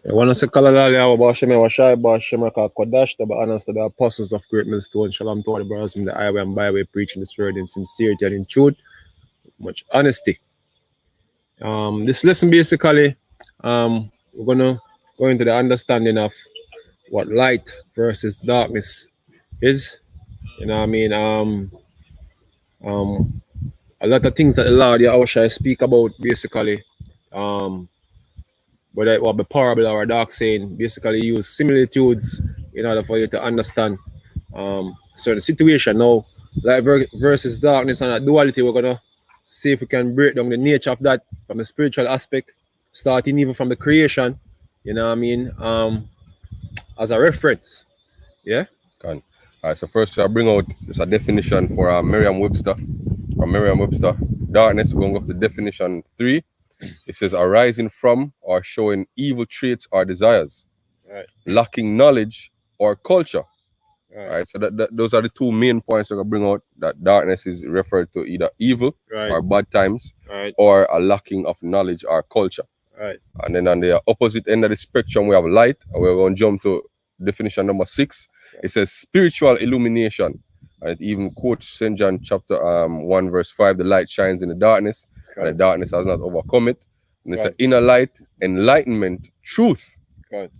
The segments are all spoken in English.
One say Kalalali Abasheme Washai Bashema Kodash, the honors to the apostles of great millstone. Shalom to all the brothers in the highway and byway preaching this word in sincerity and in truth, much honesty. This lesson basically, we're gonna go into the understanding of what light versus darkness is. You know what I mean? A lot of things that the Lord Yahushua speak about basically, whether it was a parable or a dark saying, basically use similitudes in order for you to understand certain situation. Now, light versus darkness and that duality, we're gonna see if we can break down the nature of that from a spiritual aspect, starting even from the creation, you know what I mean, as a reference. Yeah. All right, so first I bring out just a definition for Merriam-Webster. From Merriam-Webster, darkness, we're going to go to definition 3. It says arising from or showing evil traits or desires, Right. lacking knowledge or culture. Right. So those are the 2 main points we're going to bring out, that darkness is referred to either evil or bad times, or a lacking of knowledge or culture. Right. And then on the opposite end of the spectrum, we have light, and we're going to jump to definition number 6. It says spiritual illumination. And it even quotes St. John chapter 1 verse 5, the light shines in the darkness, and the darkness has not overcome it. And it's an inner light, enlightenment, truth.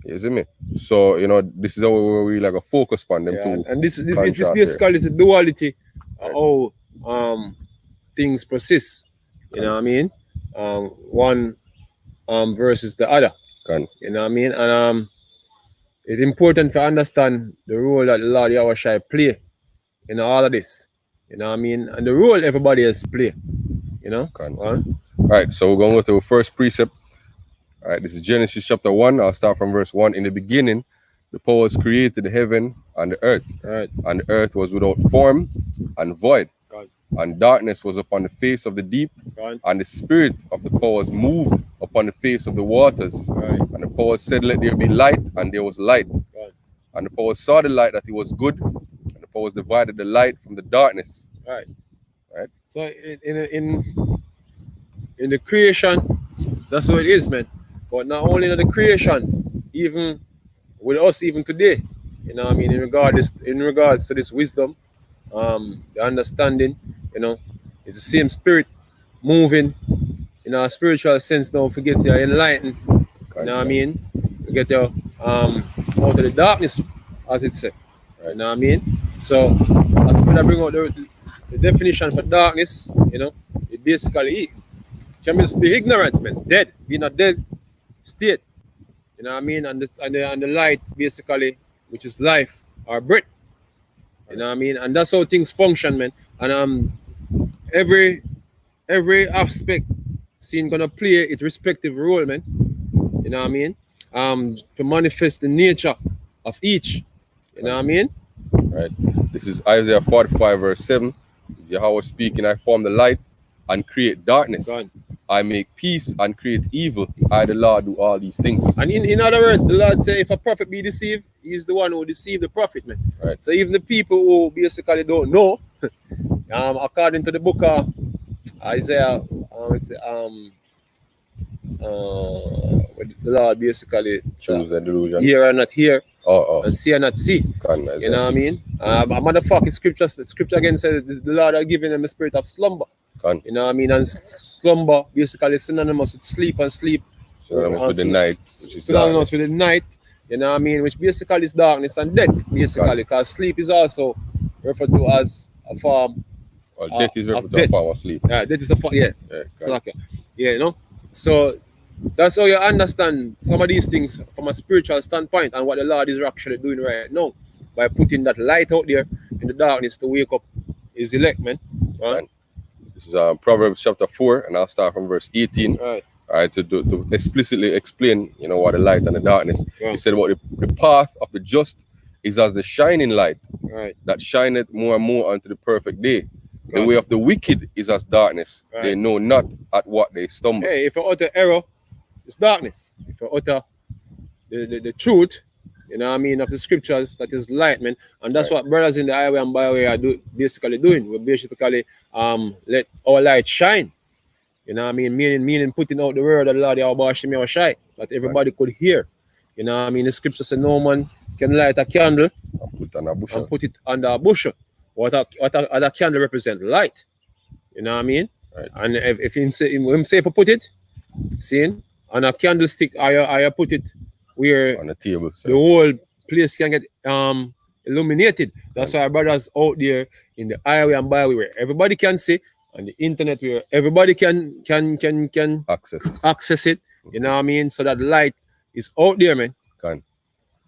You see me? So, you know, this is how we like a focus on them two. And this basically is a duality of how things persist. You know what I mean? One versus the other. You know what I mean? And it's important to understand the role that the Lord Yahushua play in all of this. You know what I mean? And the role everybody else play. You know? Right, so we're going to go to the first precept. All right, this is Genesis chapter 1. I'll start from verse 1. In the beginning, the powers created the heaven and the earth. And the earth was without form and void. And darkness was upon the face of the deep. And the spirit of the powers moved upon the face of the waters. And the powers said, let there be light, and there was light. And the powers saw the light that it was good. And the powers divided the light from the darkness. Right. So in the creation, that's how it is, man. But not only in the creation, even with us, even today, you know what I mean, in regards to this wisdom, the understanding, you know, it's the same spirit moving in our spiritual sense. Don't forget you're enlightened, you know what I mean? You get your out of the darkness, as it said. You know what I mean? So as I bring out the definition for darkness, you know, it basically can be ignorance, man. Dead. Being a dead state. You know what I mean? And the light basically, which is life or breath. You know what I mean? And that's how things function, man. And every aspect scene gonna play its respective role, man. You know what I mean? To manifest the nature of each. You know what I mean? Right. This is Isaiah 45 verse 7. Yahweh speaking, I form the light and create darkness. I make peace and create evil. I, the Lord, do all these things. And in other words, the Lord say, if a prophet be deceived, he's the one who deceived the prophet, man. Right. So even the people who basically don't know, according to the book of Isaiah, the Lord basically choose a delusion. Hear and not hear, and see and not see. You know what I mean? A motherfucking scripture again says the Lord are giving them a spirit of slumber. You know what I mean? And slumber basically synonymous with sleep, and sleep synonymous with the night. Synonymous with the night, you know what I mean? Which basically is darkness and death, basically, because sleep is also referred to as a form. Death is referred to a form of sleep. Yeah, death is a form, yeah. You know? So that's how you understand some of these things from a spiritual standpoint, and what the Lord is actually doing right now by putting that light out there in the darkness to wake up his elect, man. Right? This is Proverbs chapter 4, and I'll start from verse 18. All right, so to explicitly explain, you know, what the light and the darkness. He said about the path of the just is as the shining light that shineth more and more unto the perfect day. The way of the wicked is as darkness. They know not at what they stumble. Hey, if you utter error, it's darkness. If you utter the truth, you know what I mean, of the scriptures, that is light, man. And that's what brothers in the highway and byway are basically doing. We're basically let our light shine. You know what I mean? Meaning putting out the word of the Lord Yahweh Shem Shai, that everybody could hear. You know what I mean? The scripture says no man can light a candle And put on a bushel. and put it under a bushel. What a candle represent? Light. You know what I mean? Right. And if him say to put it, seeing on a candlestick, I put it where on the table. the whole place can get illuminated. That's why our brothers out there in the highway and byway where everybody can see, on the internet where everybody can access it. You know what I mean? So that light is out there, man.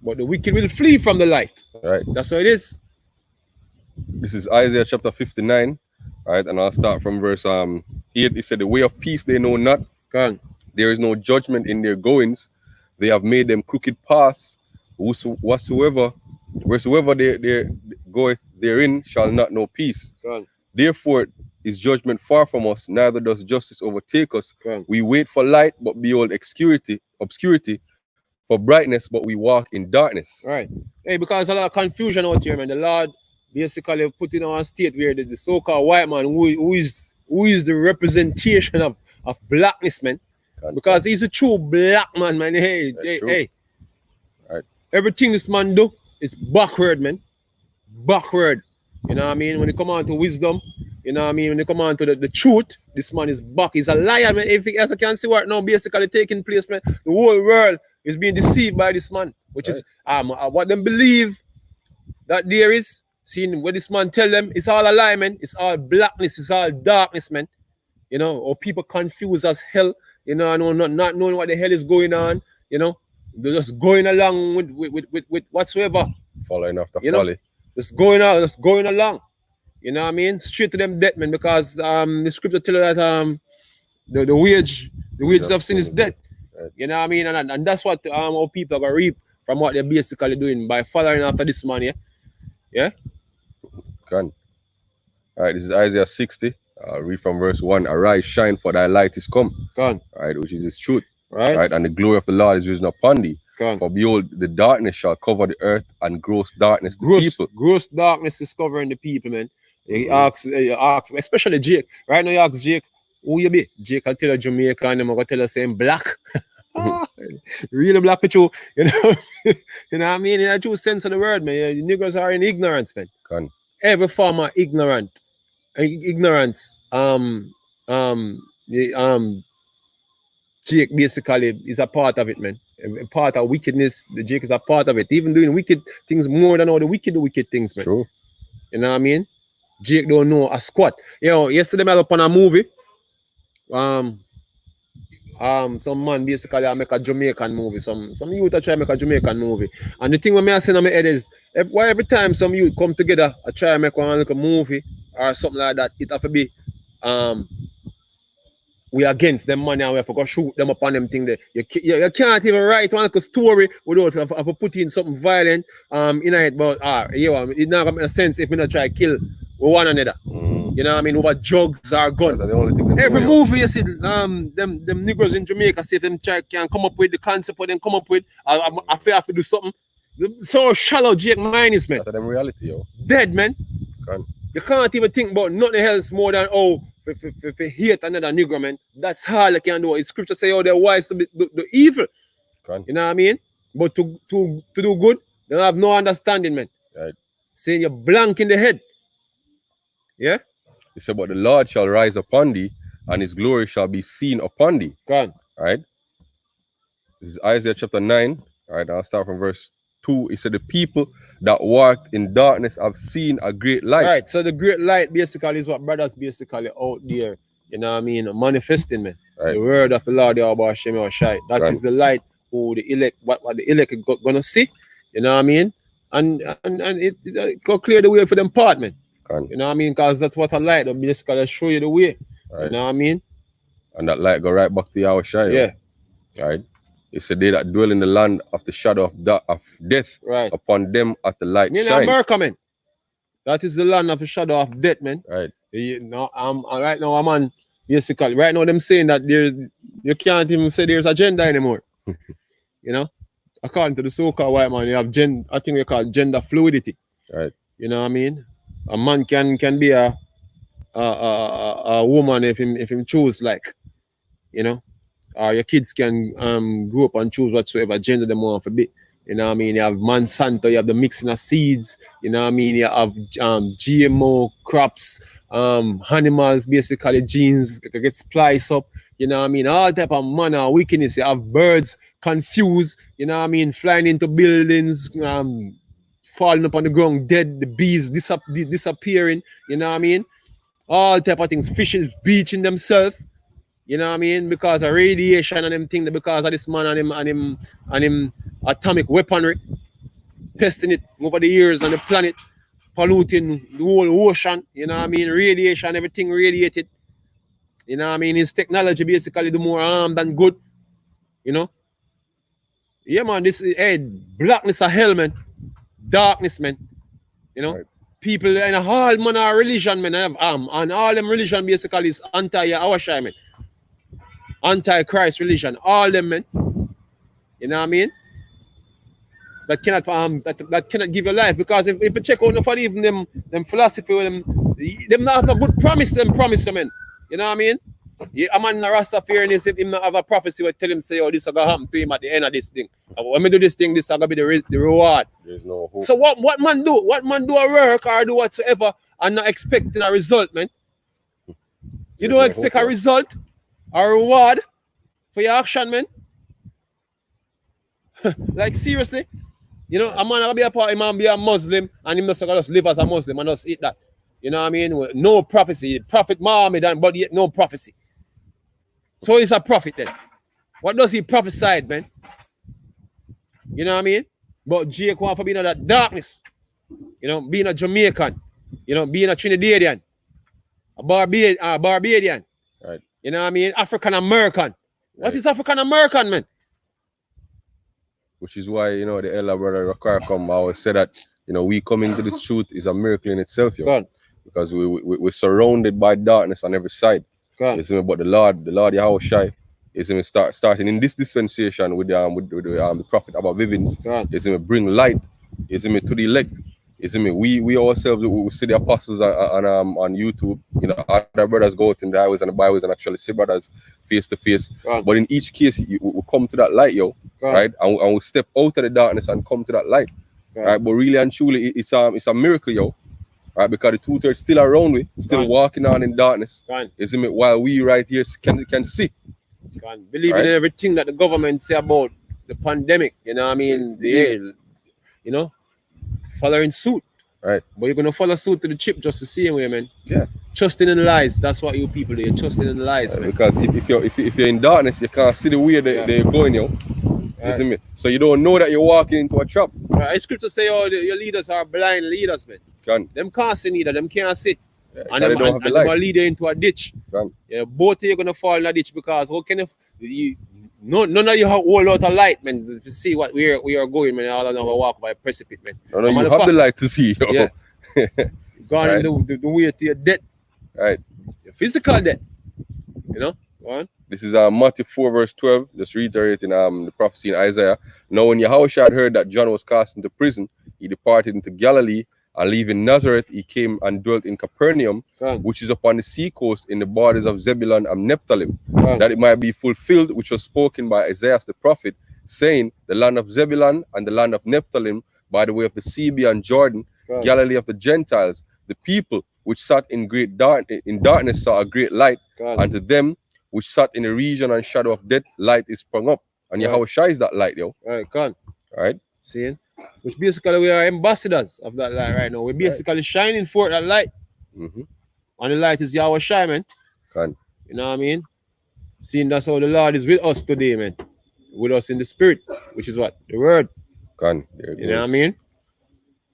But the wicked will flee from the light. Right. That's how it is. This is Isaiah chapter 59. Right, and I'll start from verse 8. It said, the way of peace they know not. There is no judgment in their goings. They have made them crooked paths. Wheresoever they goeth therein shall not know peace. Therefore is judgment far from us, neither does justice overtake us. We wait for light, but behold obscurity, for brightness, but we walk in darkness. Right. Hey, because a lot of confusion out here, man. The Lord basically put in our state where the so-called white man who is the representation of blackness, man. Because he's a true black man, man. Hey. Right. Everything this man do is backward, man. Backward. You know what I mean? When it come on to wisdom, you know what I mean? When it come on to the truth, this man is back. He's a liar, man. Everything else I can see what now basically taking place, man. The whole world is being deceived by this man, which is what them believe that there is. Seeing what this man tell them, it's all a lie, man. It's all blackness, it's all darkness, man. You know, or people confused as hell, you know, not knowing what the hell is going on, you know. They're just going along with whatsoever. Following after folly. Just going along. You know what I mean? Straight to them death, man, because the scripture tell us that the wages of sin is death. Right. You know what I mean? And that's what our people are gonna reap from what they're basically doing by following after this man, yeah? Yeah? All right, this is Isaiah 60. I'll read from verse 1. Arise, shine, for thy light is come. All right, which is his truth. Right, and the glory of the Lord is risen upon thee. For behold, the darkness shall cover the earth, and gross darkness the people. Gross darkness is covering the people, man. He asks, especially Jake. Right now, you ask Jake, who you be? Jake can tell you Jamaica, and I'm gonna tell you saying black. Really black with you, you know. You know what I mean? In a true sense of the word, man. The niggers are in ignorance, man. Every form of ignorance. Jake basically is a part of it, man. A part of wickedness. The Jake is a part of it. Even doing wicked things more than all the wicked things, man. True. You know what I mean? Jake don't know a squat. You know, yesterday I looked on a movie. Some man basically I make a Jamaican movie. Some youth are try to make a Jamaican movie. And the thing when I say in my head is every time some youth come together, I try to make one like a movie or something like that, it have to be we against them money and we have to go shoot them upon them thing there. You can't even write one like a story without have to put in something violent in it, but it's not gonna make sense if we not try to kill one another. You know what I mean? Over drugs or gun. Every movie you see them niggers in Jamaica see them try can come up with the concept or them come up with I have to do something. So shallow Jake mind is, man. That's them reality, yo. Dead, man. You can't even think about nothing else more than if hate another nigger, man. That's all I can do. It's scripture say, they're wise to be the evil. You know what I mean? But to do good, they don't have no understanding, man. Right. Saying you're blank in the head. Yeah? He said, but the Lord shall rise upon thee, and his glory shall be seen upon thee. Right? This is Isaiah chapter 9. All right, I'll start from verse 2. He said, the people that walked in darkness have seen a great light. Right, so the great light basically is what brothers basically out there, you know what I mean, manifesting, man. Right. The word of the Lord, Yahweh Shem Shai. That is the light who the elect, what the elect are gonna see, you know what I mean? And it go clear the way for them part, man. You know what I mean? Because that's what a light will basically show you the way. Right. You know what I mean? And that light go right back to Yahweh Shai. Yeah. Right. It's a day that dwell in the land of the shadow of death. Right. Upon them at the light shine. America, man. That is the land of the shadow of death, man. Right. You know, right now, I'm on basically right now them saying that you can't even say there's a gender anymore. You know? According to the so-called white man, you have I think we call gender fluidity. Right. You know what I mean? A man can be a woman if him choose, like. you know, or your kids can grow up and choose whatsoever gender they want to be. You know what I mean? You have Monsanto, you have the mixing of seeds, you know what I mean? You have GMO crops, animals, basically genes get spliced up, you know what I mean? All type of manner of wickedness. You have birds confused, you know what I mean? Flying into buildings, falling up on the ground dead, the bees disappearing, you know what I mean? All type of things, fishes bleaching themselves. You know what I mean? Because of radiation and them thing, because of this man and him atomic weaponry, testing it over the years on the planet, polluting the whole ocean. You know what I mean? Radiation, everything radiated. You know what I mean? His technology basically do more harm than good. You know? Yeah, man. This is blackness of hell, man. Darkness, man. You know? Right. People in all manner of religion, man, have and all them religion basically is anti-our man. Anti-Christ religion. All them, man. You know what I mean? That cannot give you life, because if you check out for even them philosophy them not have a good promise, them promise, man. You know what I mean? Yeah, a man in a Rastafarian is if him not have a prophecy will tell him say, oh, this is gonna happen to him at the end of this thing. When we do this thing, this is gonna be the reward. There's no hope. So what man do? What man do a work or do whatsoever and not expecting a result, man? You don't expect a result or a reward for your action, man. Like seriously? You know, a man gonna be a part, a man be a Muslim, and he must just live as a Muslim and just eat that. You know what I mean? No prophecy. Prophet Muhammad, but yet no prophecy. So he's a prophet then. What does he prophesy, man? You know what I mean? But Jake want to be in that darkness. You know, being a Jamaican. You know, being a Trinidadian. A Barbadian. Right. You know what I mean? African American. Right. What is African American, man? Which is why, you know, the elder brother Rakarcom always said that, you know, we coming to this truth is a miracle in itself, yo. God. Because we're surrounded by darkness on every side. God. You see me? But the Lord Yahushai, you see me, starting in this dispensation with the prophet Abba Vivins, God. you see me, bring light, you see me, to the elect. You see me, we ourselves, we see the apostles on YouTube, you know, other brothers go out in the highways and the byways and actually see brothers face to face. But in each case, we come to that light, yo, right? And we step out of the darkness and come to that light, right? But really and truly, it's a miracle, yo, right? Because the two-thirds still around we, still walking on in darkness. You see me, while we right here can see. Believing in everything that the government say about the pandemic, you know what I mean? You know, following suit. Right. But you're gonna follow suit to the chip just the same way, man. Yeah. Trusting in lies. That's what you people do. You're trusting in lies, man. Because if you're in darkness, you can't see the way they're going, yo. You see me? So you don't know that you're walking into a trap. Right. Scripture say, oh, your leaders are blind leaders, man. Them can't see neither. Them can't see. Yeah, and them gonna lead you into a ditch. Yeah, both of you gonna fall in a ditch, because how can none of you have a whole lot of light, man, to see what we are going, man. All of them walk by a precipice, man. No, you have the light to see, yo. Yeah. Gone right. the way to your death. Right. Your physical death. You know? Go on. This is Matthew 4 verse 12, just reiterating the prophecy in Isaiah. Now when Yahushua had heard that John was cast into prison, he departed into Galilee, and leaving Nazareth, he came and dwelt in Capernaum, which is upon the sea coast in the borders of Zebulun and Nephthalim, that it might be fulfilled, which was spoken by Isaiah the prophet, saying, the land of Zebulun and the land of Nephthalim, by the way of the sea beyond Jordan, Galilee of the Gentiles, the people which sat in darkness saw a great light, and to them which sat in a region and shadow of death, light is sprung up. And Yahushua is that light, yo. Right? See? Which basically we are ambassadors of that light right now. We're basically shining forth that light. And the light is Yahushua, man. You know what I mean? Seeing that's how the Lord is with us today, man. With us in the spirit, which is what? The word. You know what I mean?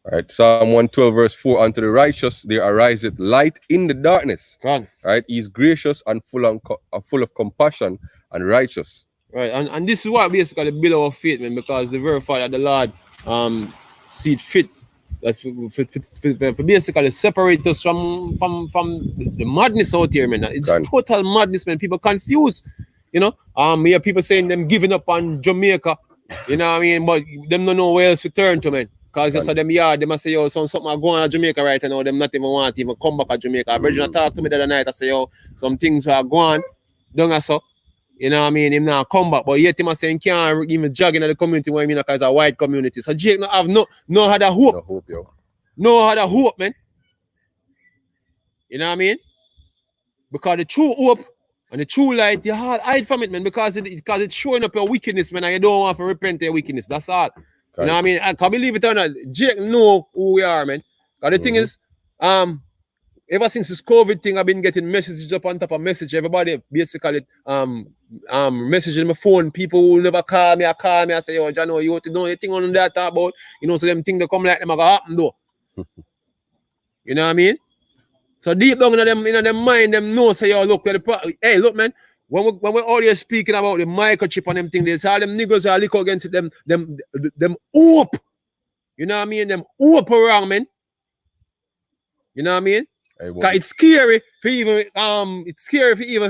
All right, Psalm 112 verse 4, unto the righteous there ariseth light in the darkness. Right, he is gracious and full of compassion and righteous. Right, and this is what basically build our faith, man, because the verify that the Lord see it fit that for basically separate us from the madness out here, man. It's total madness, man. People confused, you know. We have people saying them giving up on Jamaica, you know what I mean, but them don't know where else to turn to, man. Because just them they must say, yo, something are going on at Jamaica right now. Them not even want to even come back to Jamaica. Virgin talked to me the other night. I say, yo, some things are going down so. You know what I mean? Him now come back, but yet him a say he can't even jogging in the community when because it's a white community. So Jake no have no other hope. No hope, yo. No other hope, man. You know what I mean? Because the true hope and the true light, you hide from it, man, because it's showing up your wickedness, man, and you don't want to repent of your wickedness. That's all. You know what I mean? I can't believe it or not. Jake know who we are, man. Because the thing is, ever since this COVID thing, I've been getting messages up on top of message. Everybody basically messaging my phone. People who never call me, I say, yo, Jano, you want to know anything on that about? You know, so them things that come like them are gonna happen though. You know what I mean? So deep down in them mind, them know say, yo, look, hey, look, man, when we always speaking about the microchip and them things, there's all them niggas are look against it, them hope. You know what I mean? Them hope around, man. You know what I mean? Hey, Cause it's scary for even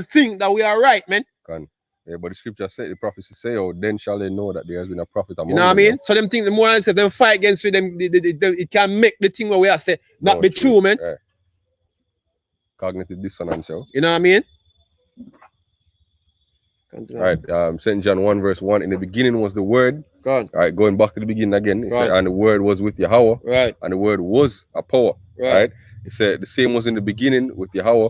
think that we are right, man. Yeah, but the scripture said, the prophecy say, oh, then shall they know that there has been a prophet among them. You know what I mean? So them think the more I say them fight against you, them it can make the thing where we are say not be true, man. Right. Cognitive dissonance, yo. You know what I mean? Right. St. John 1 verse 1. In the beginning was the word. God. All right, going back to the beginning again. It said, and the word was with Yahweh. Right. And the word was a power. Right. It said the same was in the beginning with Yahweh.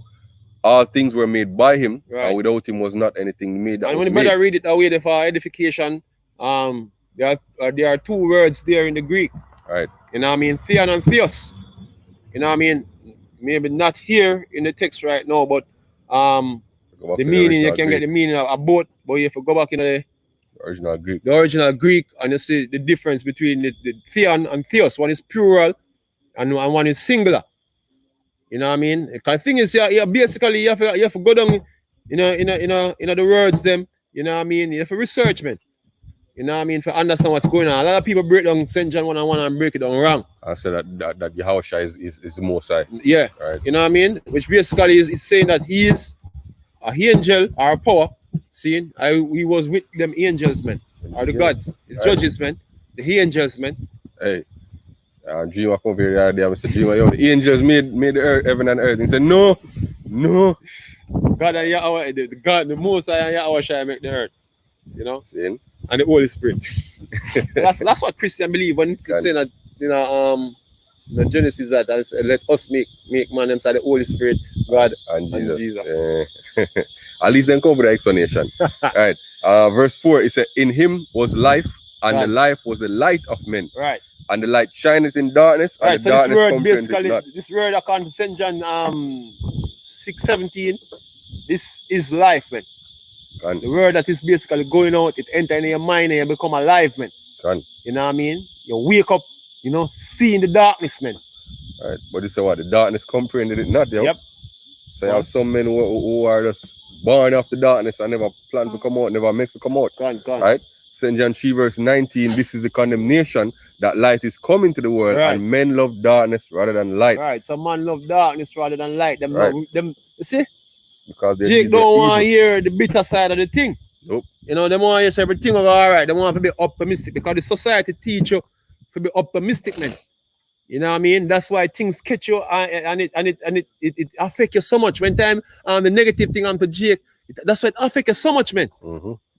All things were made by him, and without him was not anything made. And when the brother read it away for edification, there are two words there in the Greek. Right. You know what I mean? Theon and theos. You know what I mean? Maybe not here in the text right now, but the meaning, you can get the meaning of both, but you have to go back in the original Greek. The original Greek, and you see the difference between the theon and theos. One is plural and one is singular. You know what I mean? Because the thing is, basically you have to go down, in the words them. You know what I mean? You have to research, man. You know what I mean? To understand what's going on. A lot of people break down St. John 1:1 and break it down wrong. I said that Yahushua is the Most High. Yeah. Right. You know what I mean? Which basically is saying that he is a angel or a power. Seeing he was with them angels, man. Or the gods, the judges, man. The angels, man. Hey. Dream come over here the other day. I said, Dream, yo, the angels made the earth, heaven and earth. He said, no. God and Yahweh, the Most High and Yahweh shall make the earth. You know? Seeing? And the Holy Spirit. that's what Christians believe when it's saying that, the Genesis that let us make man inside the Holy Spirit, God and Jesus. At least then cover the explanation. Right. Verse 4, it said, in him was life, and the life was the light of men. Right. And the light shineth in darkness, and the so darkness this word comprehended basically, not. this word according to St. John 6:17, this is life, man. The word that is basically going out, it enter in your mind and you become alive, man. You know what I mean? You wake up, seeing the darkness, man. Right. But this is what the darkness comprehended it not, yo. Yep. So you have some men who are just born of the darkness and never plan to come out, never make to come out. Right? St. John 3 verse 19, this is the condemnation that light is coming to the world, and men love darkness rather than light. Right. Some man love darkness rather than light. Them, you see? Because Jake don't want to hear the bitter side of the thing. Nope. They want to hear everything all right. They want to be optimistic because the society teach you to be optimistic, man. You know what I mean? That's why things catch you and it affect you so much. When time the negative thing to Jake, that's why it affect you so much, man.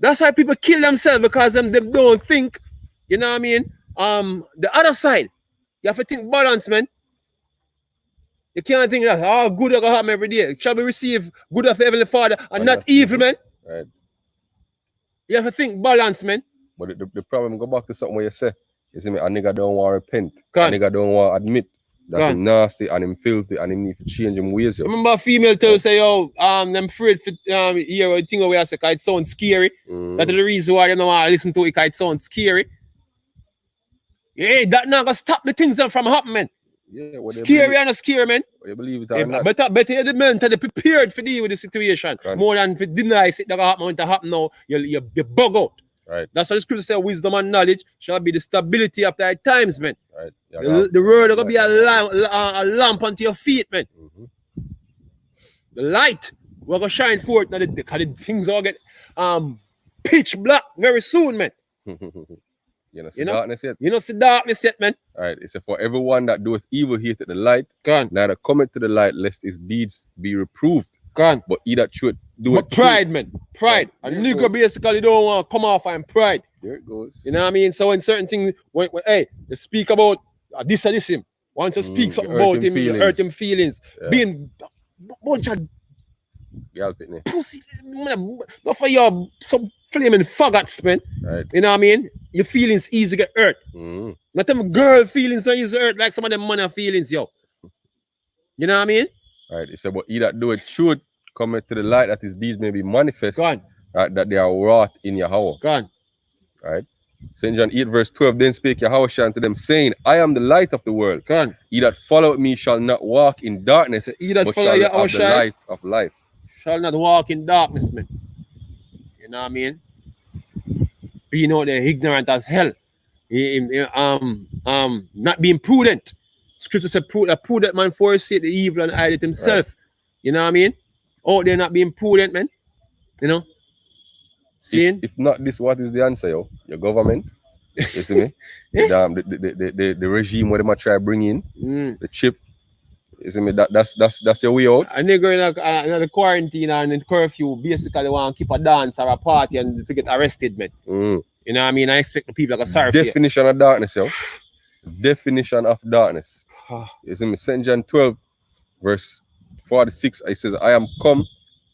That's why people kill themselves, because them don't think, you know what I mean? The other side, you have to think balance, man. You can't think that good are gonna happen every day. Shall we receive good of the Heavenly Father and not evil, man? Right. You have to think balance, man. But the problem, go back to something where you say, you see me, a nigga don't want to repent. A nigga don't want to admit that he's nasty and him filthy and him need to change him ways. Yo. Remember a female tell say, yo, I'm afraid to hear a thing where I say, it sounds scary. That's the reason why you don't want to listen to it, because it sounds scary. Yeah, that not gonna stop the things from happening. Yeah, scary and scary, man. You believe it or not? Better the men to be prepared for deal with the situation more than to deny it that happen when it happen now. You bug out. Right. That's what the scripture says. Wisdom and knowledge shall be the stability of thy times, man. Right. The word is gonna be a lamp unto your feet, man. The light will go shine forth. Now the things all get pitch black very soon, man. You know, see darkness yet? You know, see darkness yet, man. All right. It said, for everyone that doeth evil hated the light, neither cometh to the light, lest his deeds be reproved. But he that do But it. pride, man. Pride. A There it nigga goes. basically don't want to come off and pride. There it goes. You know what I mean? So when certain things, when hey, you speak about this or this him. Once you speak something about him, you hurt him feelings. Yeah. Being a bunch of Y'all pick me. pussy, man, not for your some flaming faggots, man. Right. You know what I mean? Your feelings easy get hurt. Mm. Not them girl feelings don't easy hurt like some of them man feelings, yo. You know what I mean? Right. It's about he that do it should come to the light that his deeds may be manifest. Gone. Right, that they are wrought in Yahweh. Gone. Right. St. John 8 verse 12, then spake Yahweh unto them, saying, I am the light of the world. Gone. He that followeth me shall not walk in darkness, So he that but follow shall have the Yahweh light of life. shall not walk in darkness, man. You know what I mean? Being out there ignorant as hell. Not being prudent. Scripture said a prudent man foreseeth the evil and hide it himself. Right. You know what I mean? Out there not being prudent, man. You know? Seeing? If not this, what is the answer, yo? Your government? You see me? The regime where they might try to bring in the chip. You see me? That's your way out. And they go in the quarantine and in curfew, basically want to keep a dance or a party and to get arrested, man. You know what I mean? I expect the people like a sorry. Definition of darkness, yo. Definition of darkness. You see me? St. John 12, verse 46, it says, I am come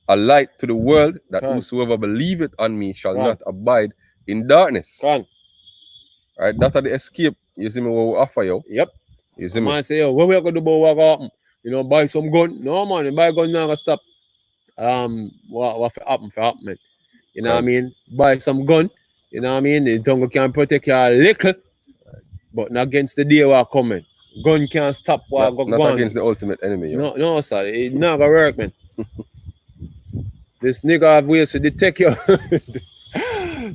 a light to the world, that whosoever believeth on me shall not abide in darkness. Right? That's the escape. You see me what we offer you? Yep. You see me? Man say, yo, what we are gonna do about what happen? You know, buy some gun. No man, buy gun now gonna stop. What happen, man. You know what I mean? Buy some gun, you know what I mean? The tongue can protect you a little, but not against the day we are coming. Gun can't stop what not against the ultimate enemy, yo. No, sir. It not gonna work, man. This nigga have ways to detect you.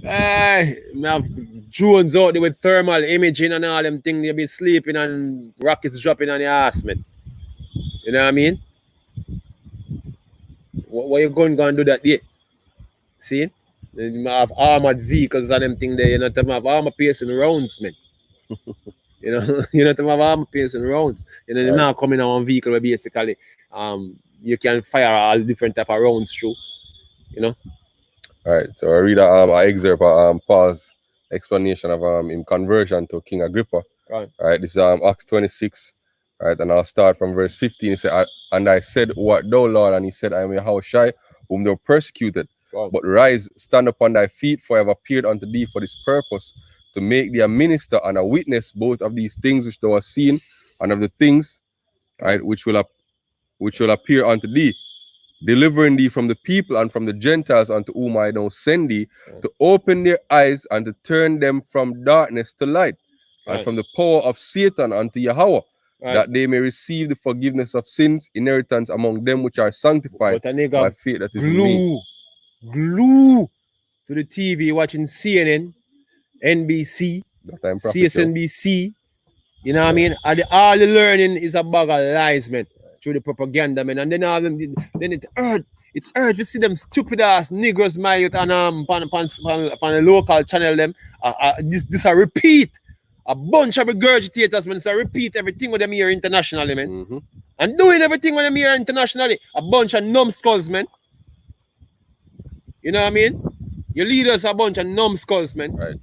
Hey, I have drones out there with thermal imaging and all them things. You be sleeping and rockets dropping on your ass, man. You know what I mean? What you going to do that day? See? You have armored vehicles and them things there. You know, to have armor piercing rounds, man. You know, to have armor piercing rounds. You know, they're not coming on one vehicle where basically you can fire all different type of rounds through. You know. All right. So I read an excerpt of Paul's explanation of in conversion to King Agrippa. Right. All right. This is Acts 26. All right, and I'll start from verse 15. He said, and I said, what thou, Lord? And he said, I am Yahushua, whom thou persecuted. God. But rise, stand upon thy feet, for I have appeared unto thee for this purpose, to make thee a minister and a witness both of these things which thou hast seen, and of the things, right, which will appear unto thee, delivering thee from the people and from the Gentiles unto whom I now send thee, to open their eyes and to turn them from darkness to light, and from the power of Satan unto Yahweh, that they may receive the forgiveness of sins, inheritance among them which are sanctified by faith that is in me. Glue to the TV watching CNN, NBC, CSNBC. You know what I mean? All the learning is a bag of lies, man. Through the propaganda, man. And then all them, then it hurt. It hurt to see them stupid ass niggers, my youth, and on the local channel them. This a repeat. A bunch of regurgitators, man. So repeat everything with them here internationally, man. And doing everything with them here internationally. A bunch of numbskulls, man. You know what I mean? Your leaders are a bunch of numbskulls, man. Right.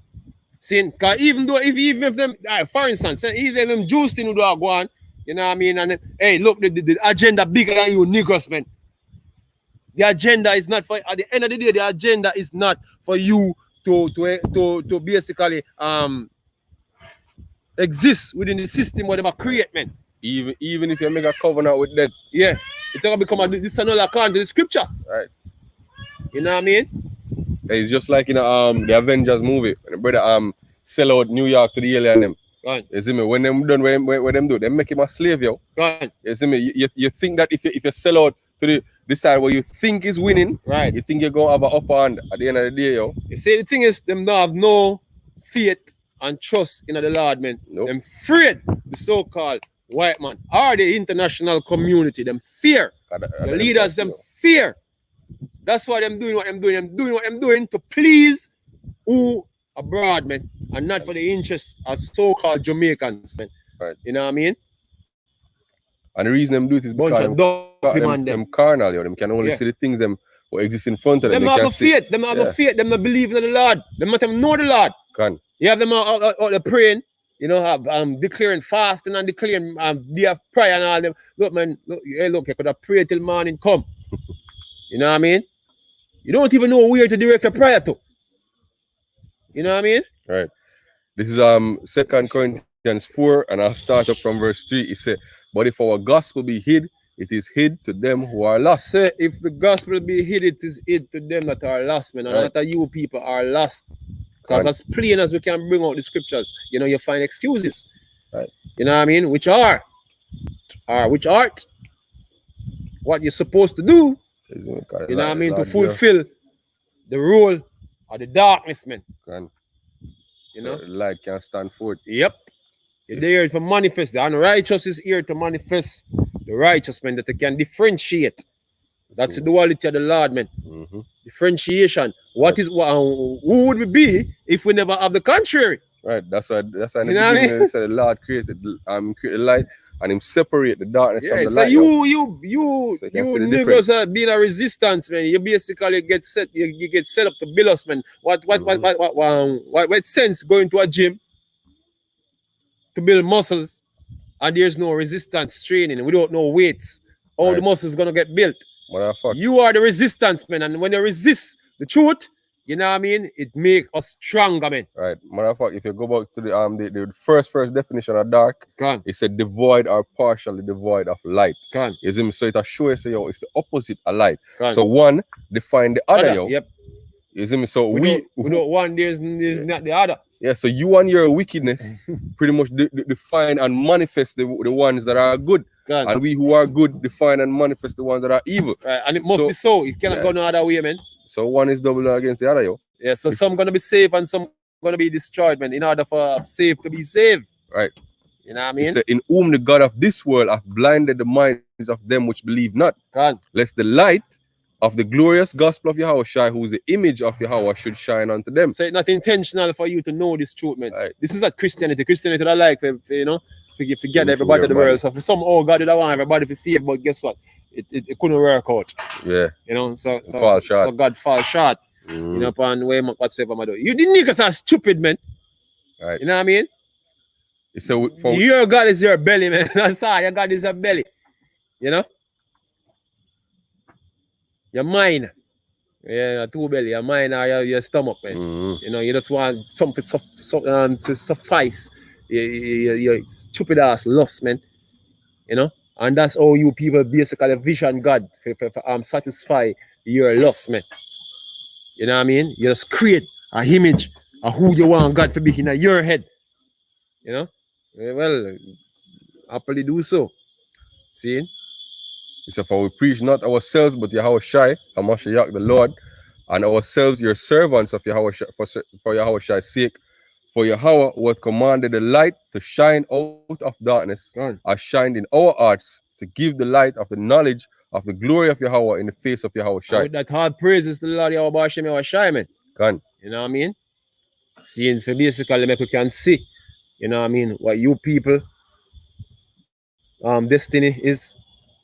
See, cause even if them, for instance, even them Jews thing do go on, you know what I mean? And then, hey, look, the agenda bigger than you niggers, man. The agenda is not for, at the end of the day, the agenda is not for you to basically exist within the system where they create, man. Even if you make a covenant with them. Yeah. It's gonna become this another according to the scriptures. Right. You know what I mean? It's just like in the Avengers movie, when the brother sell out New York to the alien them. Right. You see me? When them done what them do, they make him a slave, yo. Right. You see me? You think that if you sell out to the side where you think is winning, right? You think you're gonna have an upper hand at the end of the day, yo. You see, the thing is, them don't have no faith and trust in the Lord, man. Nope. Them afraid the so-called white man or the international community. Them fear. The leaders, them fear. That's why them doing what them doing. Them doing what them doing to please who abroad, man, and not for the interests of so-called Jamaicans, man. Right. You know what I mean? And the reason them do it is because them carnal, yo. Them can only see the things them what exists in front of them. Them They have no can't see. faith. Them have no faith. Them not believe in the Lord. Them not even know the Lord. Can. You have them out there praying, you know, declaring fasting and declaring day of prayer and all them. Look, man, look, hey, look, you could have prayed till morning come. You know what I mean? You don't even know where to direct a prayer to. You know what I mean? Right. This is 2 Corinthians 4, and I'll start up from verse 3. It says, but if our gospel be hid, it is hid to them who are lost. Say, if the gospel be hid, it is hid to them that are lost, man. And Right. not that you people are lost. Because as plain as we can bring out the scriptures, you know, you find excuses. Right. You know what I mean? Which art what you're supposed to do. You know what I mean? To fulfill the role of the darkness, man. You know? So light can stand forth. Yep. You're there to manifest. The unrighteous is here to manifest the righteous, man, that they can differentiate. That's the duality of the Lord, man. Differentiation. What is who would we be if we never have the contrary? Right. That's why You know what I mean? They said the Lord created light and him separate the darkness from the so light. you niggas being a resistance, man. You basically get set up to build us, man. What sense going to a gym to build muscles and there's no resistance training? We don't know weights. How the muscles gonna get built? You are the resistance, man, and when you resist the truth, you know what I mean, it makes us stronger, man. Right. Matter of fact, if you go back to the first definition of dark, it said devoid or partially devoid of light. You see me? So it shows you it's the opposite of light. So one define the other, yo. Yep. You see me? So without one, there's not the other. Yeah, so you and your wickedness pretty much define and manifest the ones that are good. And we who are good define and manifest the ones that are evil. Right, and it must be so. It cannot go no other way, man. So one is double against the other, yo. Yeah, so some gonna be saved and some gonna be destroyed, man, in order for saved to be saved. Right. You know what I mean? In whom the God of this world hath blinded the minds of them which believe not. Lest the light of the glorious gospel of Yahushua, who is the image of Yahweh, should shine unto them. So it's not intentional for you to know this truth, man. Right. This is not Christianity. Christianity I like, you know, forget everybody in the world. So for some, God did want everybody to see it, but guess what? It couldn't work out. Yeah. You know, so God falls short. You know, upon way whatsoever I do. You the niggas are stupid, man. Right. You know what I mean? So your God is your belly, man. That's all. Your God is your belly. You know? Your mind. Yeah, two belly. Your mind or your stomach, man. You know, you just want something to suffice your stupid ass lust, man. You know? And that's how you people basically vision God for satisfy your lust, man. You know what I mean? You just create an image of who you want God to be in your head. You know? Well, happily do so. See? So for we preach not ourselves, but Yahushua, Hamashiach the Lord, and ourselves your servants of Yahushua for Yahushua's sake. For Yahweh was commanded the light to shine out of darkness, as shined in our hearts, to give the light of the knowledge of the glory of Yahweh in the face of Yahushua. With that hard praises to the Lord Yahweh Hashem Yahushua, man. You know what I mean? Seeing for basically make we can see, you know what I mean, what you people destiny is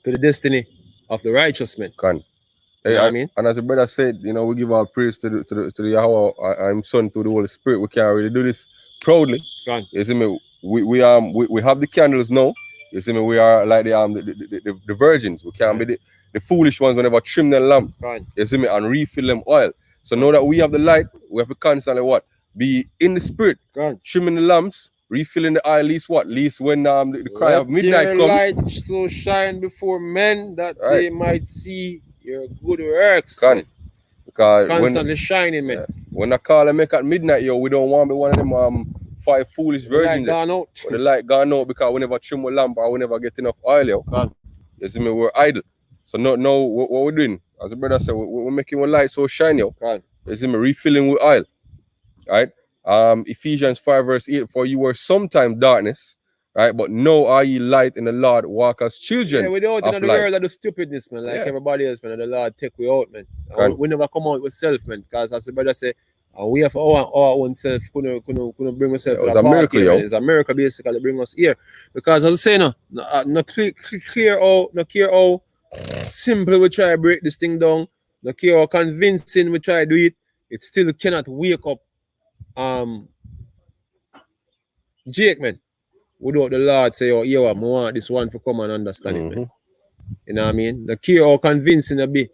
to the destiny of the righteous man. You know what I mean? And as the brother said, you know, we give our praise to the Yahweh and Son, to the Holy Spirit. We can't really do this proudly. You see me? We have the candles now. You see me? We are like the virgins. We can't be the foolish ones whenever trim the lamp. You see me? And refill them oil. So now that we have the light, we have to constantly what? Be in the spirit, trimming the lamps, refilling the oil. Least when the cry of midnight comes. Light so shine before men that they might see your good works. Because constantly shining, man. When I call and make at midnight, yo, we don't want to be one of them 5 foolish virgins. The light gone out because we never trim a lamp or we never get enough oil, yo. You see me? We're idle. So no, what we're doing, as the brother said, we're making a light so shine, yo. You see me? Refilling with oil. Right? Ephesians 5 verse 8, for you were sometime darkness, right? But now are ye light in the Lord, walk as children. Yeah, we don't in the world of the stupidness, man. Like everybody else, man. And the Lord take we out, man. We never come out with self, man. Because as the brother say, we have our own self, couldn't bring ourselves to the miracle, yo. It's a miracle basically to bring us here. Because as I say, no clear how simple we try to break this thing down. No care how convincing we try to do it, it still cannot wake up Jake, man. Without the Lord say, oh, yeah, I want this one to come and understand it, man. You know what I mean? The care how convincing it be,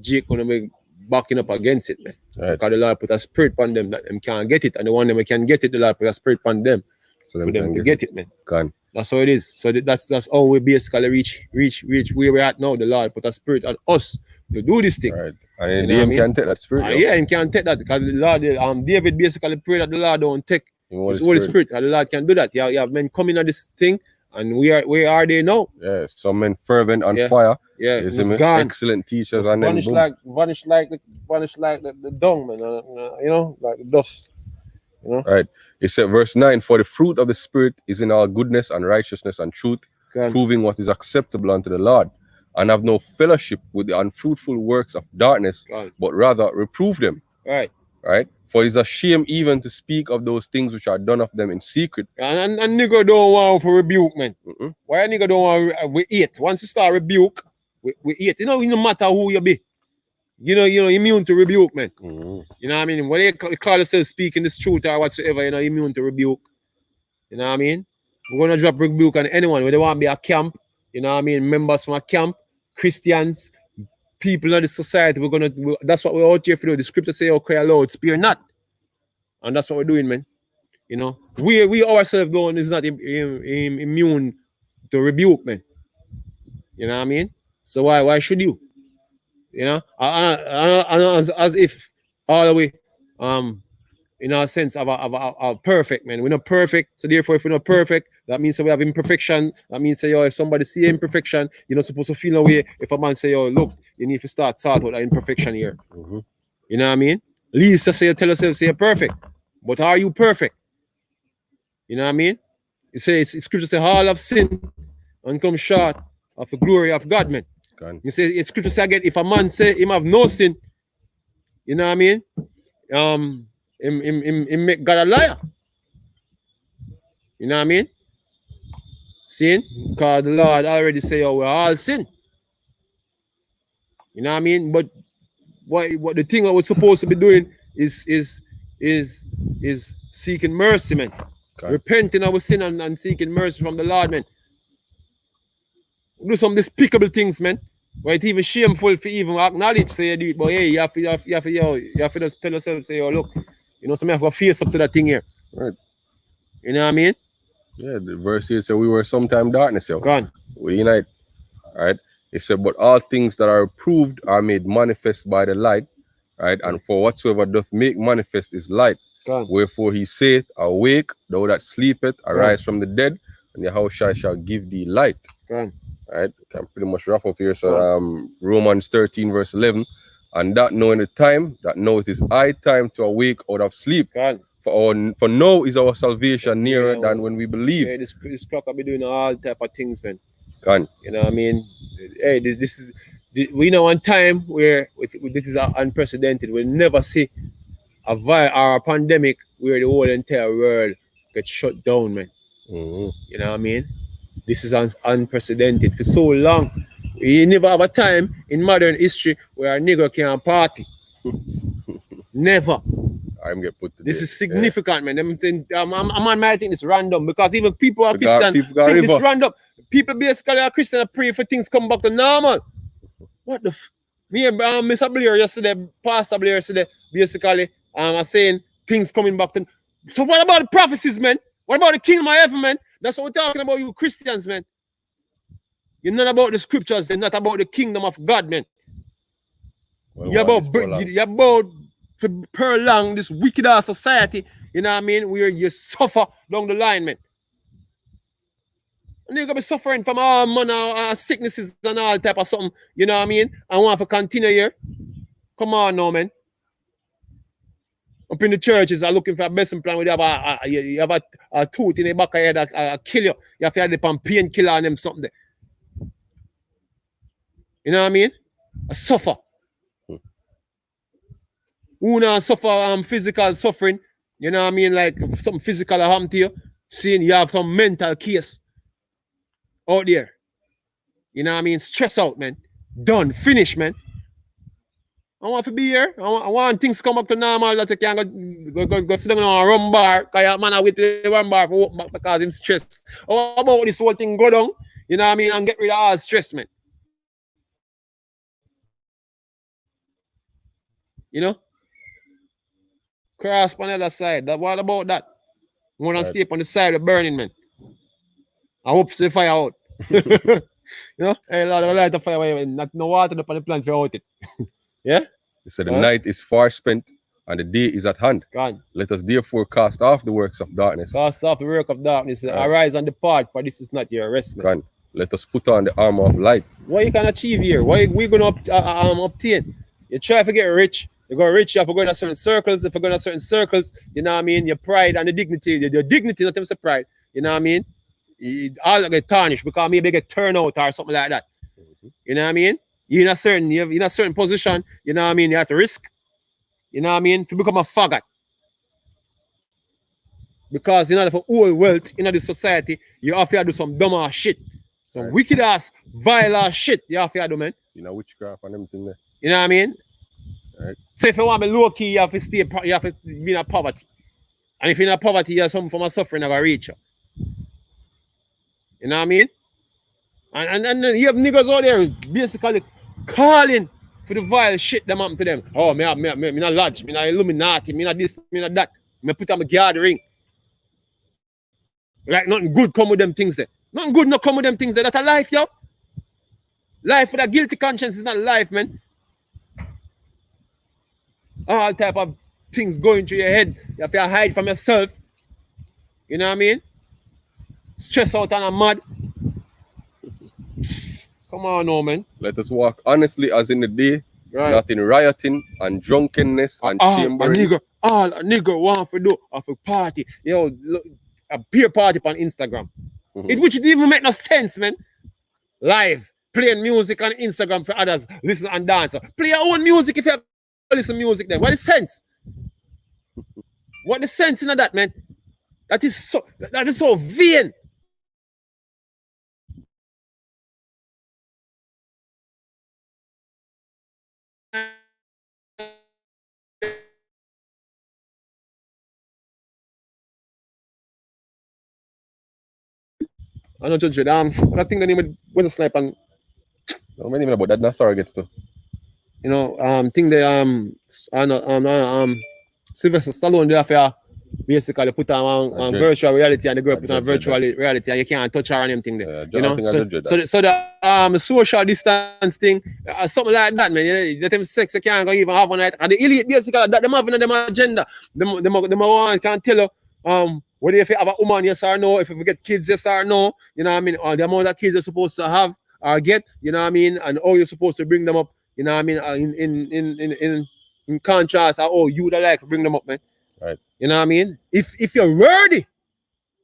Jake gonna be backing up against it, man. Right. Because the Lord put a spirit on them that them can't get it, and the one them can get it, the Lord put a spirit on them So for them to get it, man. Gone. That's how it is. So that's how we basically reach where we're at now. The Lord put a spirit on us to do this thing. Right. And you know can take that spirit. Yeah, he can take that because the Lord, David basically prayed that the Lord don't take his Holy Spirit, and the Lord can do that. You have men coming at this thing, and where are they now? Yeah, some men fervent on fire. Yeah, it's gone. Excellent teachers, and then vanish like the dung, man. You know, like the dust. You know? Right. It said, verse 9, for the fruit of the Spirit is in all goodness and righteousness and truth, proving what is acceptable unto the Lord, and have no fellowship with the unfruitful works of darkness, but rather reprove them. Right. Right. For it is a shame even to speak of those things which are done of them in secret. And nigga don't want for rebuke, man. Why a nigga don't want we eat? Once you start rebuke, we eat. You know, it no matter who you be. You know, immune to rebuke, man. You know what I mean? When they call themselves speaking this truth or whatsoever, you know, immune to rebuke. You know what I mean? We're gonna drop rebuke on anyone when they want to be a camp. You know what I mean? Members from a camp, Christians, people in the society. That's what we're out here for. The scripture say, "Oh, cry aloud, spare not," and that's what we're doing, man. You know, we ourselves going is not immune to rebuke, man. You know what I mean? So why should you? You know, as if all the way, in our sense of perfect, man. We're not perfect, so therefore, if we're not perfect, that means that we have imperfection. That means say, if somebody see imperfection, you're not supposed to feel no way. If a man say, look, you need to start sort out that imperfection here. You know what I mean? At least to say, tell yourself, say you're perfect, but are you perfect? You know what I mean? It says, scripture say, all have sinned and come short of the glory of God, man. You say, scripture say again, if a man say him have no sin, you know what I mean? Him make God a liar. You know what I mean? Sin, because the Lord already say, we're all sin. You know what I mean? But what the thing that we're supposed to be doing is seeking mercy, man. Repenting of our sin and seeking mercy from the Lord, man. Do some despicable things, man. Where it's even shameful for even acknowledge, say you do it, but hey, you have to just tell yourself, say, look, you know, some have to face up to that thing here. Right. You know what I mean? Yeah, the verse here said we were sometime darkness, yo. Gone. We unite. All right. It said, but all things that are approved are made manifest by the light, right? And for whatsoever doth make manifest is light. Wherefore he saith, awake, thou that sleepeth, arise from the dead, and Yahushua shall give thee light. Right, can pretty much wrap up here. So Romans 13 verse 11, and that knowing the time, that now it is high time to awake out of sleep. For now is our salvation nearer than when we believe. Yeah, this clock will be doing all type of things, man. You know what I mean? Hey, this is we know one time where this is unprecedented. We'll never see a pandemic where the whole entire world gets shut down, man. You know what I mean? This is unprecedented for so long. We never have a time in modern history where a nigger can party. Never. This is significant, man. Man might think it's random because even people are Christian think it's random. People basically are Christian and pray for things come back to normal. What the me and Mr. Blair yesterday, Pastor Blair yesterday, basically are saying things coming back to. So what about the prophecies, man? What about the kingdom of heaven, man? That's what we're talking about, you Christians, man. You're not about the scriptures, and not about the kingdom of God, man. You're about to prolong this wicked ass society, you know what I mean, where you suffer down the line, man. And you're gonna be suffering from all manner sicknesses and all type of something, you know what I mean? I want to continue here. Come on now, man. Up in the churches are looking for a blessing plan. You have a tooth in the back of your head that kill you. You have to have the painkiller on them something there. You know what I mean? I suffer. Who not suffer physical suffering? You know what I mean? Like some physical harm to you. Seeing you have some mental case out there. You know what I mean? Stress out, man. Done. Finish, man. I want to be here. I want things to come back to normal that you can go sit down on a rum bar. Because man I wait to the rum bar for walk back because I'm stressed. How about this whole thing go down? You know what I mean? And get rid of all stress, man. You know? Cross on the other side. What about that? More than stay on the side of burning, man. I hope to fire out. You know? Hey, Lord, I light a fire, not no water up on the plant for out it. Yeah? He said, the night is far spent and the day is at hand. God. Let us therefore cast off the works of darkness. Cast off the work of darkness. Arise and depart, for this is not your rest, man. God. Let us put on the armor of light. What you can achieve here? What we going to obtain? You try to get rich. You go rich, you have to go in certain circles. If you go in certain circles, you know what I mean? Your pride and the dignity, your dignity, not even the pride, you know what I mean? All get tarnished because maybe get turned out or something like that. You know what I mean? You're in a certain position, you know what I mean? You have to risk, you know what I mean? To become a faggot. Because in order for all wealth in this society, you have to do some dumb ass shit. Some wicked ass, vile ass shit you have to do, man. You know, witchcraft and everything there. You know what I mean? Right. So if you want to be low key, you have to be in poverty. And if you're in poverty, you have some form of suffering that will reach you. You know what I mean? And you have niggas out there basically calling for the vile shit that happen to them. Oh, me not lodge, me not Illuminati, me not this, me not that. Me put on my gathering. Like nothing good come with them things there. Nothing good not come with them things there. That's a life, yo. Life with a guilty conscience is not life, man. All type of things going through your head. You have to hide from yourself. You know what I mean? Stress out and I'm mad. Come on, no, man. Let us walk honestly as in the day, not in rioting and drunkenness and chambering. A nigga want to do a party. Yo, look, a beer party on Instagram. Which didn't even make no sense, man. Live, playing music on Instagram for others, listen and dance. Play your own music if you have listen to music then. What is sense? What is sense in that, man? That is so vain. I don't judge your dams, but I think the name was a snipe and no, even about that. That's gets to. You know, think the Sylvester Stallone there for basically put on virtual reality and the girl put on virtual reality and you can't touch her or anything there. You know, so the social distance thing, something like that, man. That them sex you can't go even have one night. And the elite basically that them having them agenda. Them one can tell you whether if you have a woman, yes or no, if you get kids, yes or no, you know what I mean, or the amount of kids you're supposed to have or get, you know what I mean, and how you're supposed to bring them up, you know what I mean, in contrast, how you the like to bring them up, man. Right. You know what I mean? If you're ready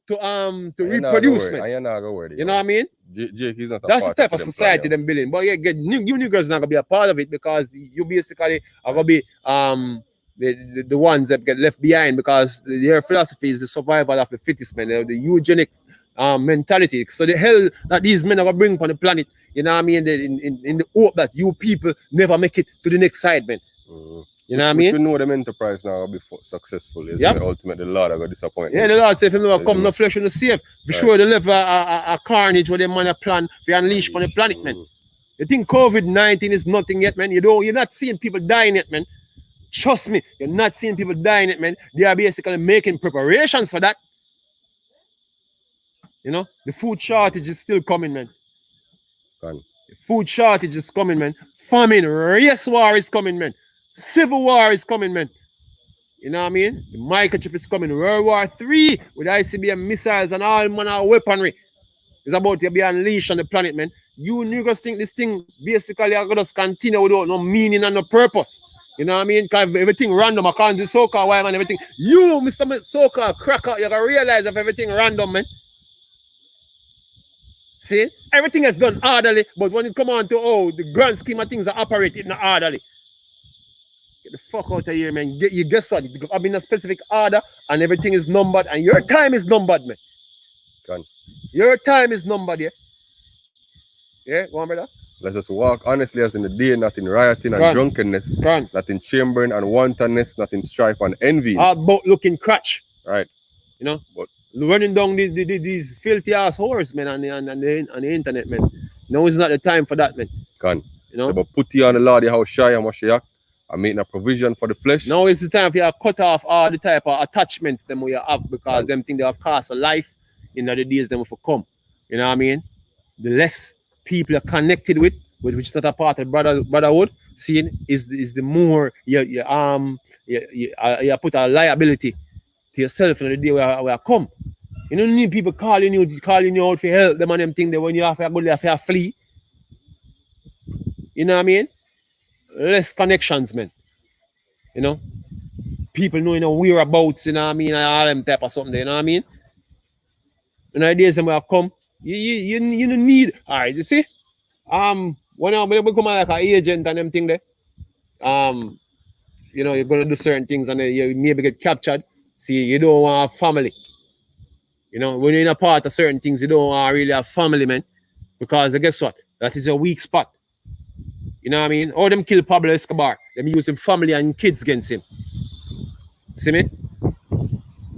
to reproduce, man. I not go wordy. You know what I mean? Jake is not a that's the type of society them building. But yeah, you niggas not gonna be a part of it because you basically are gonna be the ones that get left behind because their philosophy is the survival of the fittest, man, the eugenics mentality. So the hell that these men are gonna bring upon the planet, you know what I mean, in the hope that you people never make it to the next side, man. You know what I mean? We know them enterprise now will be successful. Is ultimately the Lord are gonna disappoint. Yeah, the Lord said if him never come, no flesh on the safe. Be sure they live a carnage where they man a plan for unleash on the planet, man. You think COVID-19 is nothing yet, man? You're not seeing people dying yet, man. Trust me, you're not seeing people dying yet, man. They are basically making preparations for that. You know, the food shortage is still coming, man. The food shortage is coming, man. Famine, race war is coming, man. Civil war is coming, man. You know what I mean? The microchip is coming. World War III with ICBM missiles and all manner of weaponry is about to be unleashed on the planet, man. You niggas think this thing basically are going to continue without no meaning and no purpose. You know what I mean? Because everything random according to so-called white man, everything. You, Mr. So-called cracker, you're going to realize of everything random, man. See? Everything is done orderly, but when it come on to, the grand scheme of things are operating not orderly. Get the fuck out of here, man. You guess what? I'm in a specific order and everything is numbered and your time is numbered, man. Your time is numbered, yeah? Yeah, go on, brother. Let us walk honestly as in the day, not in rioting and Gone. drunkenness, Gone. not in chambering and wantonness, not in strife and envy. All about looking crutch. Right. You know? But running down these filthy ass whores, man, on the internet, man. No, it's not the time for that, man. gone. You know? So but put you on the Lord, how shy and Moshiach, and making a provision for the flesh. Now it's the time for you to cut off all the type of attachments them we have because them think they'll cost a life in the days them will come. You know what I mean? The less people are connected with which is not a part of brotherhood, seeing is the more you put a liability to yourself in the day where I come. You don't need people calling you out for help. Them and them thing that when you have to go there for a flee. You know what I mean? Less connections, man. You know? People knowing whereabouts, you know what I mean? All them type of something, you know what I mean? And the days when I come, you don't need. Alright, you see? When I become like an agent and them thing there, you know, you're gonna do certain things and you maybe get captured. See, you don't want a family. You know, when you're in a part of certain things, you don't want to really have family, man. Because guess what? That is a weak spot. You know what I mean? All them kill Pablo Escobar. Them use him family and kids against him. See me?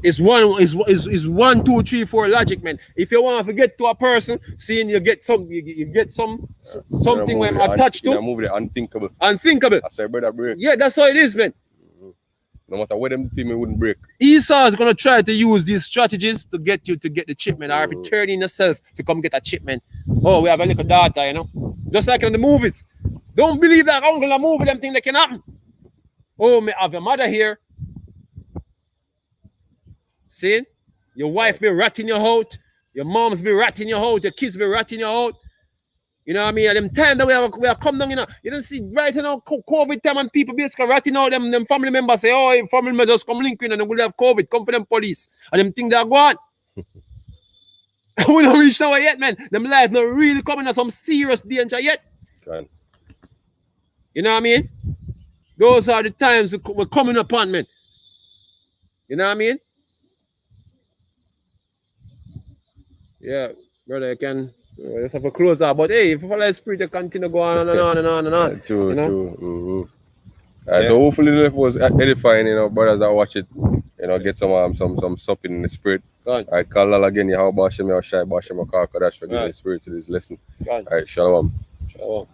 It's 1, 2, 3, 4 logic, man. If you want to get to a person, seeing you get something when I'm attached to. Move the unthinkable. Unthinkable. I say, brother, break. Yeah, that's how it is, man. No matter what them team, it wouldn't break. Esau is gonna try to use these strategies to get you to get the chip, man. Or if you turn in yourself to come get a chip, man. Oh, we have a little data, you know. Just like in the movies. Don't believe that uncle a movie, them thing that can happen. Oh, me have your mother here. See? Your wife be ratting your out. Your moms be ratting your out. Your kids be ratting your out. You know what I mean? At them time that we are come down, you know. You don't see right now COVID time and people basically ratting out them family members say, oh, family members just come link in and they will have COVID. Come for them police. And them think they're gone. We don't reach nowhere yet, man. Them life not really coming to some serious danger yet. Okay. You know what I mean? Those are the times we're coming upon, man. You know what I mean? Yeah, brother, you can just have a close up. But hey, if you follow the spirit, you continue go on and on and on and on. True, you know? true. So hopefully it was edifying, you know, brothers that watch it, you know, get some something in the spirit. All right, call Allah again, how Bashem, how Shai, Bashem, how Kadash for giving the spirit to this lesson. All right, Shalom. Shalom.